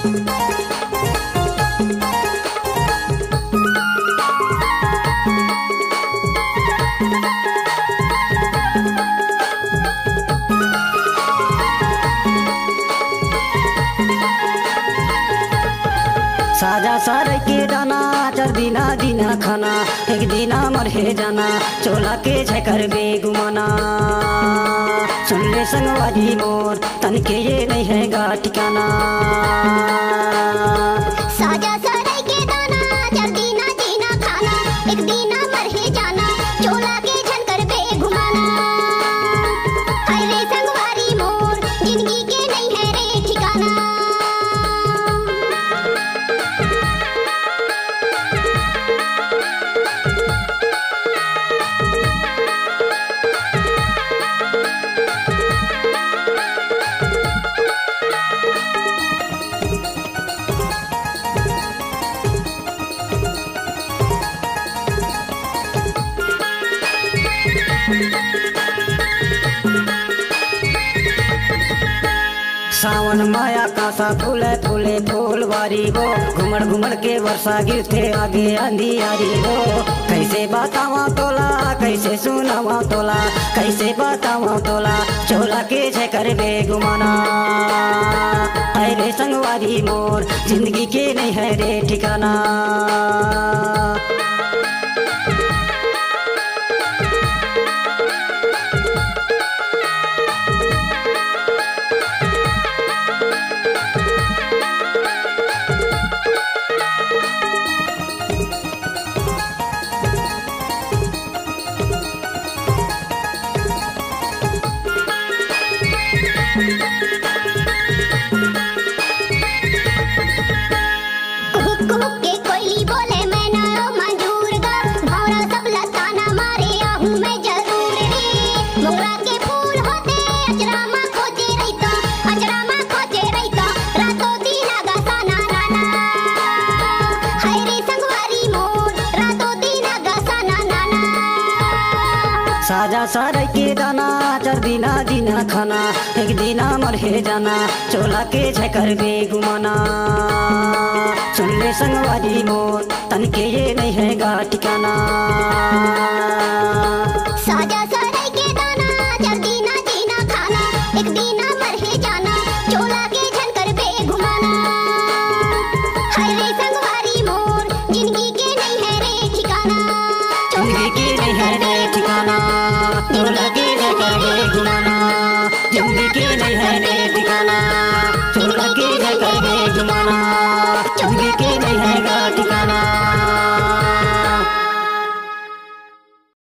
साजा सार के दाना चार दिना दिना खाना एक दिना मरे जाना चोला के झकर बे गुमाना। सुन ले संगवारी मोर तन के ये नहीं है गा ठिकाना। साजा सार के दाना चार दिना दिना खाना एक दिना मरे जाना चोला के झकर बे घुमाना। हाय रे संगवारी मोर जिंदगी के नहीं है रे ठिकाना। सावन माया कासा फूले फूले फूलवारी हो घुमड़ घुमड़ के वर्षा गिरते आगे अंधियारी हो। कैसे बतावा तोला कैसे सुनावा तोला कैसे बतावा तोला चोला के झकर बे गुमाना। अरे संगवारी मोर जिंदगी के नहीं है रे ठिकाना। कुहुक कुहुक के कोयली बोले मैं ना मंजूर गा भौरा सब लताना मारे आहूं मैं जरूर रे। मोगरा के फूल होते अचरामा खोजे रहिता रातों दीना गा साना नाना। हाय रे संगवारी मोर रातों दीना गा साना नाना। साजा सार के दाना चार दिना दिना खाना एक दिना मरे जाना चोला के झकर बे गुमाना। सुन ले संगवारी मोर तन के ये नहीं है गा ठिकाना।